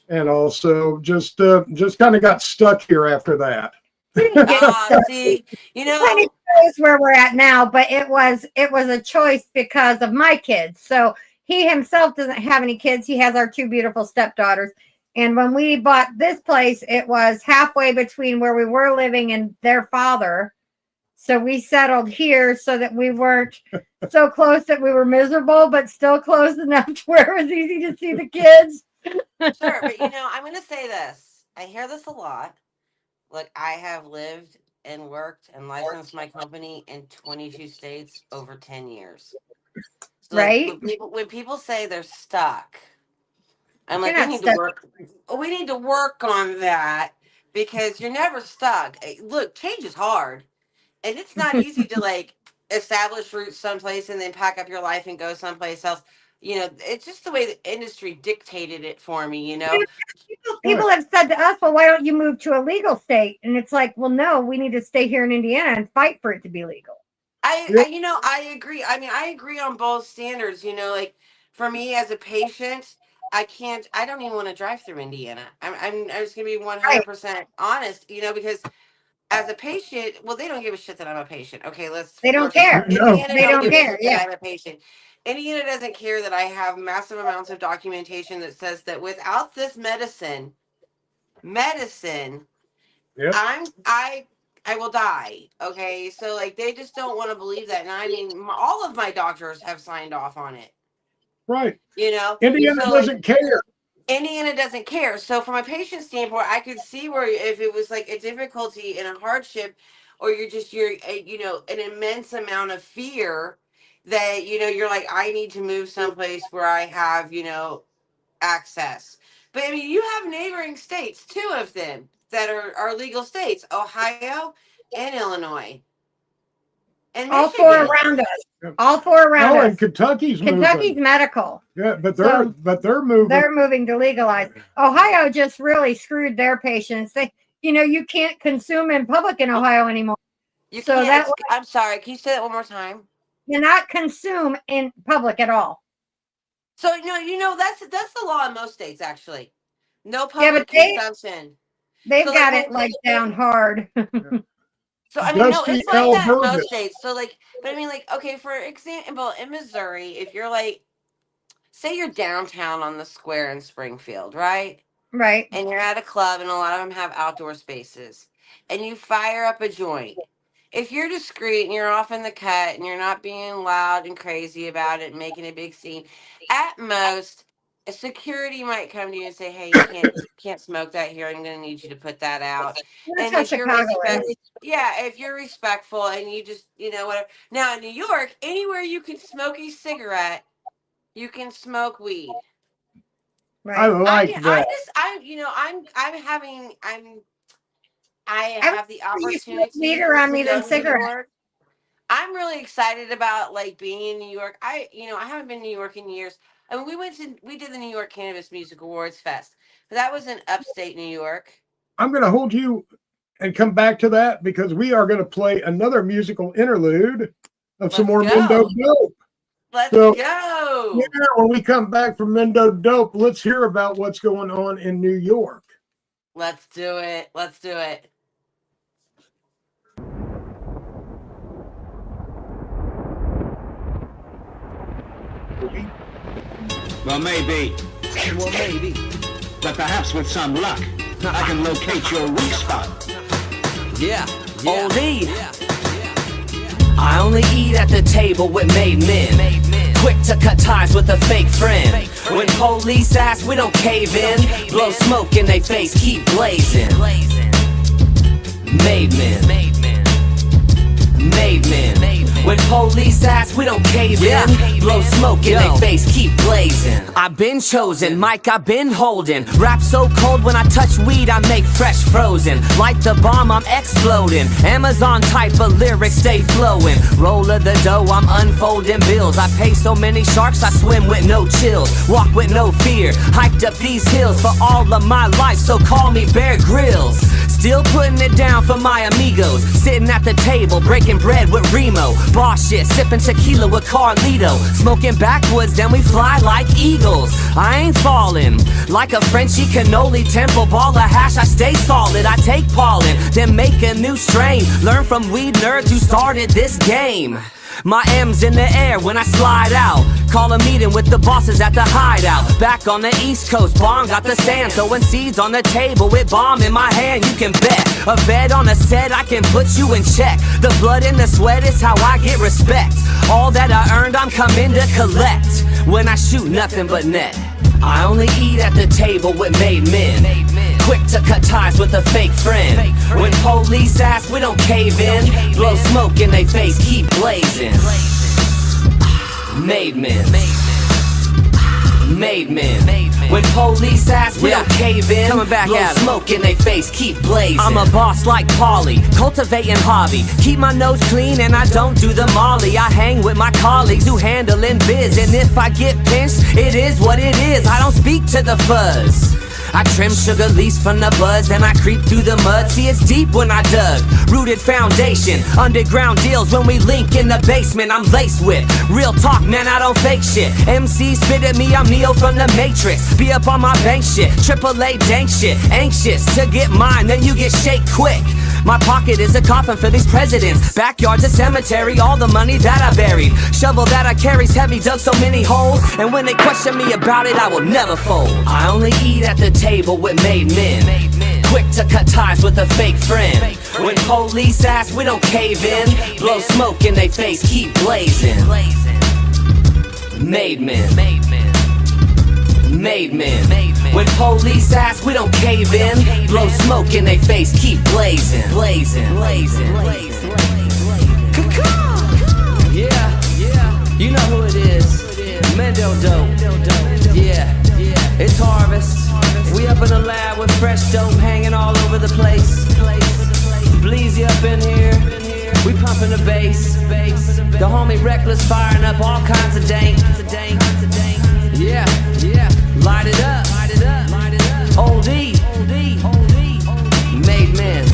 And also just kind of got stuck here after that. See, Plenty knows where we're at now, but it was a choice because of my kids. So he himself doesn't have any kids. He has our 2 beautiful stepdaughters. And when we bought this place, it was halfway between where we were living and their father. So we settled here so that we weren't so close that we were miserable, but still close enough to where it was easy to see the kids. Sure, but I'm going to say this. I hear this a lot. Look, I have lived and worked and licensed my company in 22 states over 10 years. So right? When people say they're stuck, I'm like, we need to work on that because you're never stuck. Look, change is hard. And it's not easy to establish roots someplace and then pack up your life and go someplace else. You know, it's just the way the industry dictated it for me, you know. People have said to us, well, why don't you move to a legal state? And it's like, well, no, we need to stay here in Indiana and fight for it to be legal. You know, I agree. I mean, I agree on both standards, you know, like for me as a patient, I don't even want to drive through Indiana. I'm just gonna be 100% honest, you know, because as a patient, well, they don't give a shit that I'm a patient. Okay, They don't first of all, care. No. Indiana They don't give a care, shit yeah. that I'm a patient. Indiana doesn't care that I have massive amounts of documentation that says that without this medicine, Yep. I will die. Okay, so like they just don't want to believe that, and I mean, all of my doctors have signed off on it. Right. You know, Indiana so, doesn't care. Indiana doesn't care. So from a patient standpoint, I could see where if it was like a difficulty and a hardship, or you're you know, an immense amount of fear that, you know, you're like, I need to move someplace where I have, you know, access. But I mean, you have neighboring states, two of them that are legal states, Ohio and Illinois. And All Michigan. four around us. Yep. All four around us. And Kentucky's Kentucky's moving. medical. Yeah, but So, they're moving. They're moving to legalize. Ohio just really screwed their patients. They, you know, you can't consume in public in Ohio anymore. You So can't, that I'm sorry, can you say that one more time? cannot consume in public at all. So you know that's the law in most states actually. No Yeah, public but consumption. They've So, got like, it like down hard. So I mean, no, Dusty it's like that in Alberta. most states. So like, but I mean, like, okay, for example, in Missouri, if you're like, say you're downtown on the square in Springfield, right? Right. And you're at a club, and a lot of them have outdoor spaces, and you fire up a joint. If you're discreet and you're off in the cut and you're not being loud and crazy about it and making a big scene, at most, a security might come to you and say, "Hey, you can't smoke that here. I'm going to need you to put that out." That's And how if you're Chicago is. if you're respectful and you just, you know, whatever. Now in New York, anywhere you can smoke a cigarette, you can smoke weed. Right. I like that. I have the opportunity weed around me to go than to cigarettes. New York. I'm really excited about like being in New York. I haven't been to New York in years. I mean, we did the New York Cannabis Music Awards Fest. But that was in upstate New York. I'm going to hold you and come back to that because we are going to play another musical interlude of some more Mendo Dope. Let's go. Yeah, when we come back from Mendo Dope, let's hear about what's going on in New York. Let's do it. Let's do it. Well, maybe. But perhaps with some luck, I can locate your weak spot. Yeah. Oldie. I only eat at the table with made men. Quick to cut ties with a fake friend. When police ask, we don't cave in. Blow smoke in they face, keep blazing. Made men. Made men. When police ask, we don't cave in. Blow smoke in they face, keep blazing. I've been chosen, mic I've been holding. Rap so cold when I touch weed, I make fresh frozen. Like the bomb, I'm exploding. Amazon type of lyrics stay flowing. Roll of the dough, I'm unfolding bills. I pay so many sharks, I swim with no chills. Walk with no fear, hiked up these hills for all of my life, so call me Bear Grylls. Still putting it down for my amigos. Sitting at the table, breaking bread with Remo. Boss shit, sipping tequila with Carlito. Smoking backwoods, then we fly like eagles. I ain't falling. Like a Frenchie cannoli temple ball of hash, I stay solid. I take pollen, then make a new strain. Learn from weed nerds who started this game. My M's in the air when I slide out. Call a meeting with the bosses at the hideout. Back on the East Coast, bomb got the sand. Throwing seeds on the table with bomb in my hand, you can bet. A vet on a set, I can put you in check. The blood and the sweat is how I get respect. All that I earned, I'm coming to collect. When I shoot nothing but net. I only eat at the table with made men. Quick to cut ties with a fake friend. When police ask, we don't cave in. Blow smoke in they face, keep blazing. Made men. Made men. When police ask, we don't cave in. Coming back blow at smoke in they face, keep blazing. I'm a boss like Polly, cultivating hobby. Keep my nose clean and I don't do the molly. I hang with my colleagues who handling biz. And if I get pinched, it is what it is. I don't speak to the fuzz. I trim sugar leaves from the buds and I creep through the mud. See, it's deep when I dug. Rooted foundation, underground deals when we link in the basement. I'm laced with real talk, man, I don't fake shit. MC spit at me, I'm Neo from the Matrix. Be up on my bank shit, AAA dank shit. Anxious to get mine, then you get shake quick. My pocket is a coffin for these presidents. Backyard's a cemetery, all the money that I buried. Shovel that I carry's heavy, dug so many holes. And when they question me about it, I will never fold. I only eat at the table with made men. Quick to cut ties with a fake friend. When police ask, we don't cave in. Blow smoke in they face, keep blazing. Made men. Made men. When police ask, we don't cave in. Blow smoke in they face, keep blazing. Yeah, you know who it is. Mendo Dope. Yeah, it's harvest. We up in the lab with fresh dope hanging all over the place. Bleezy up in here. We pumping the bass. The homie Reckless firing up all kinds of dank. Yeah, light it up. Old E, made men.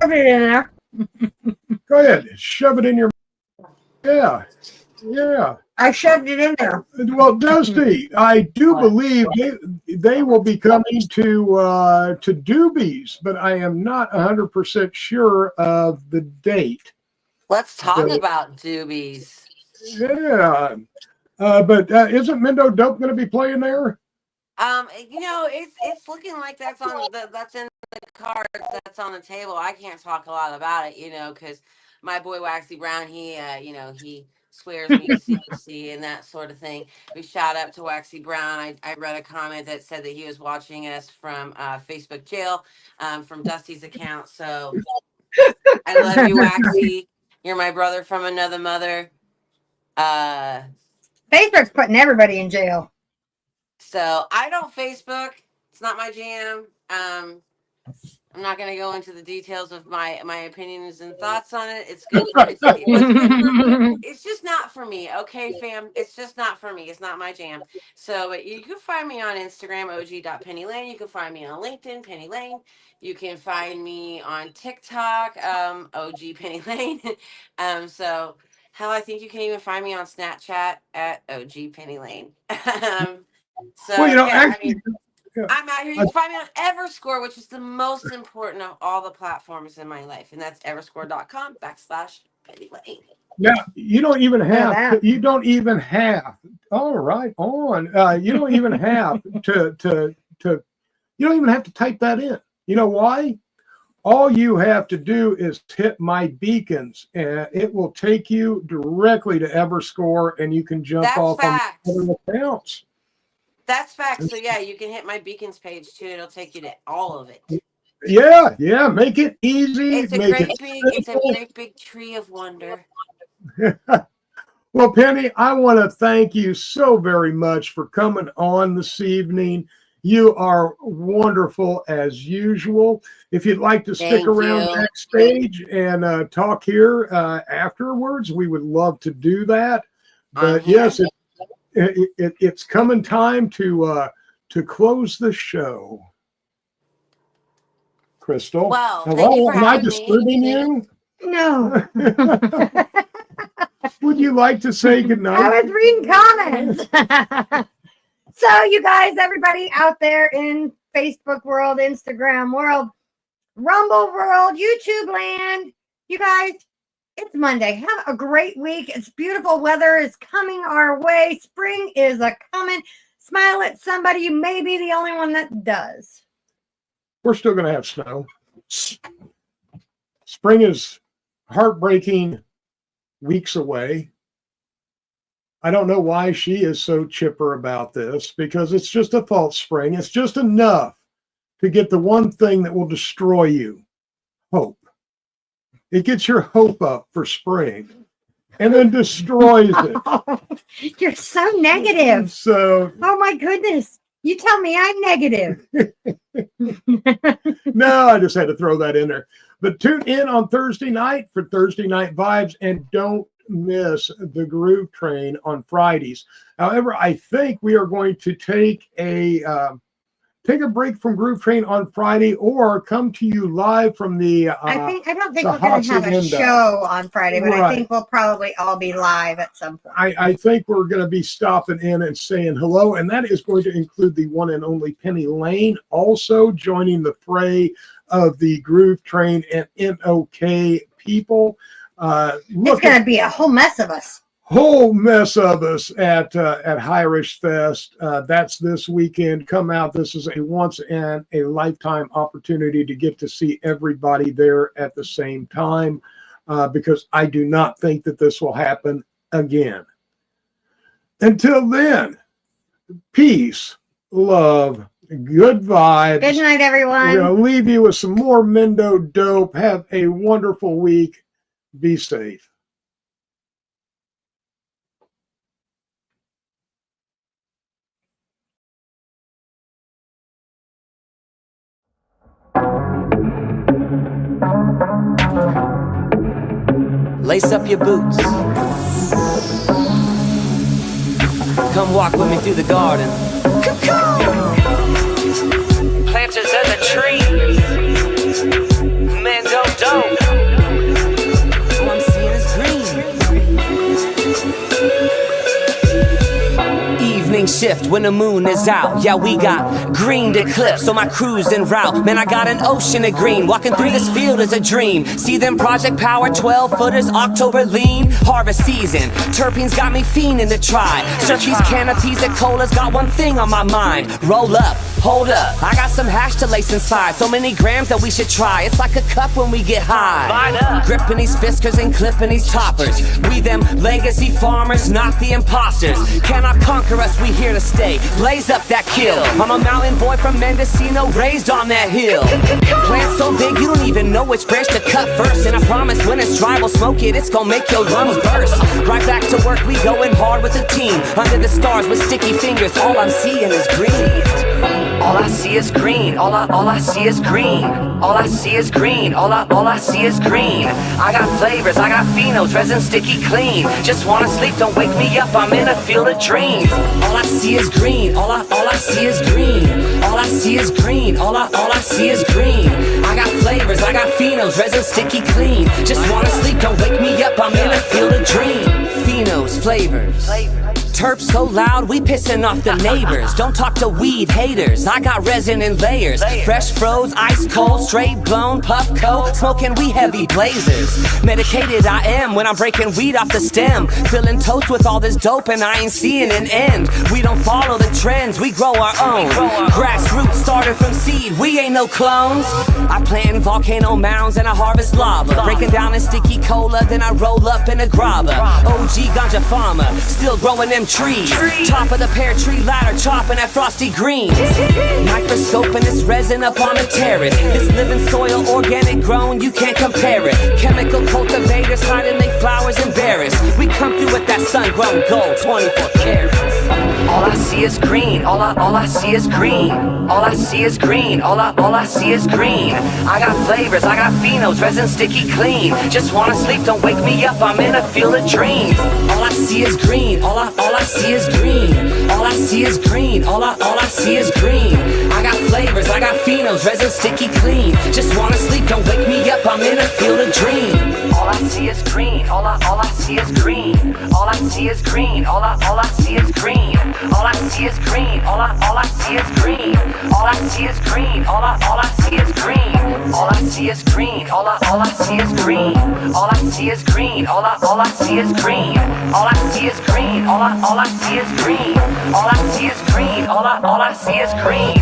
Shove it in there. Go ahead, shove it in your. Yeah. I shoved it in there. Well, Dusty, I do believe they will be coming to Doobies, but I am not 100% sure of the date. Let's talk about doobies. Yeah, but isn't Mendo Dope going to be playing there? It's looking like that's in the cards. That's on the table. I can't talk a lot about it, because my boy Waxy Brown, he swears me to secrecy and that sort of thing. We shout out to Waxy Brown. I read a comment that said that he was watching us from Facebook jail, from Dusty's account. So I love you, Waxy. You're my brother from another mother. Facebook's putting everybody in jail. So I don't Facebook. It's not my jam. I'm not going to go into the details of my opinions and thoughts on it. It's good. It's just not for me. Okay, fam. It's just not for me. It's not my jam. So but you can find me on Instagram, og.pennylane. You can find me on LinkedIn, Penny Lane. You can find me on TikTok, OG Penny Lane. So hell, I think you can even find me on Snapchat at OG Penny Lane. Actually, I'm out here. You can find me on Everscore, which is the most important of all the platforms in my life. And that's everscore.com/Penny Lane. Now, you don't even have, all right, you don't even have you don't even have to type that in. You know why? All you have to do is hit my beacons and it will take you directly to Everscore and you can jump off on other accounts. That's facts. So yeah, you can hit my beacons page too. It'll take you to all of it. Yeah. Make it easy. It's a great big tree of wonder. Well, Penny, I want to thank you so very much for coming on this evening. You are wonderful as usual. If you'd like to stick around backstage and talk here afterwards, we would love to do that. But yes, it's coming time to close the show. Crystal. Well, hello. Am I disturbing you? No. Would you like to say goodnight? I was reading comments. So you guys, everybody out there in Facebook world, Instagram world, Rumble world, YouTube land, you guys, it's Monday. Have a great week. It's beautiful weather is coming our way. Spring is a coming. Smile at somebody. You may be the only one that does. We're still going to have snow. Spring is heartbreaking weeks away. I don't know why she is so chipper about this, because it's just a thought spring. It's just enough to get the one thing that will destroy you, hope. It gets your hope up for spring and then destroys it. You're so negative. So, Oh my goodness. You tell me I'm negative. no, I just had to throw that in there. But tune in on Thursday night for Thursday Night Vibes, and don't miss the Groove Train on Fridays. However, I think we are going to take a break from Groove Train on Friday, or come to you live from the I don't think the we're going to have a Hacienda show on Friday, but I Right. think we'll probably all be live at some point. I think we're going to be stopping in and saying hello, and that is going to include the one and only Penny Lane, also joining the fray of the Groove Train and NOK people. It's going to be a whole mess of us. Whole mess of us at Irish Fest. That's this weekend. Come out. This is a once in a lifetime opportunity to get to see everybody there at the same time, because I do not think that this will happen again. Until then, peace, love, good vibes. Good night, everyone. We're going to leave you with some more Mendo dope. Have a wonderful week. Be safe. Lace up your boots. Come walk with me through the garden. Planters of the tree. Man, dope. All I'm seeing is green. Evening shift when the moon is out. Yeah, we got green eclipse, so my crew's en route. Man, I got an ocean of green. Walking through this field is a dream. See them Project Power 12-footers, October lean. Harvest season, terpenes got me fiending to try. Surf these canopies of colas, got one thing on my mind. Roll up, hold up, I got some hash to lace inside. So many grams that we should try. It's like a cup when we get high. Gripping these fiskers and clipping these toppers. We them legacy farmers, not the imposters. Cannot conquer us, we here to stay. Blaze up that kill. I'm a mountain boy from Mendocino, raised on that hill. Plant so big you don't even know which branch to cut first. And I promise when it's dry we'll smoke it, it's gonna make your lungs burst. Right back to work, we going hard with the team. Under the stars with sticky fingers, all I'm seeing is green. All I see is green, all I see is green. All I see is green, all I see is green. I got flavors, I got phenos, resin sticky clean. Just wanna sleep, don't wake me up, I'm in a field of dreams. All I see is green, all I see is green. All I see is green, all I see is green. I got flavors, I got phenos, resin sticky clean. Just wanna sleep, don't wake me up, I'm in a field of dreams. Phenos, flavors. Terps so loud, we pissing off the neighbors. Don't talk to weed haters, I got resin in layers. Fresh froze, ice cold, straight blown, puff coat. Smoking we heavy blazers. Medicated I am when I'm breaking weed off the stem. Filling totes with all this dope and I ain't seeing an end. We don't follow the trends, we grow our own. Grassroots started from seed, we ain't no clones. I plant in volcano mounds and I harvest lava. Breaking down in sticky cola, then I roll up in a grabba. OG ganja farmer, still growing them trees. Top of the pear tree ladder, chopping at frosty greens. Microscoping this resin up on a terrace. This living soil, organic grown, you can't compare it. Chemical cultivators hiding they flowers embarrassed. We come through with that sun-grown gold, 24 carats. All I see is green, all I see is green. All I see is green, all I see is green. I got flavors, I got phenos, resin sticky clean. Just wanna sleep, don't wake me up, I'm in a field of dreams. All I see is green, all I see is green. All I see is green, all I see is green. I got flavors, I got phenos, resin sticky clean. Just wanna sleep, don't wake me up, I'm in a field of dreams. All I see is green, all I see is green. All I see is green, all I see is green. All I see is green, all I see is green. All I see is green, all I see is green. All I see is green, all I see is green. All I see is green, all I see is green. All I see is green, all I see is green. All I see is green, all I see is green.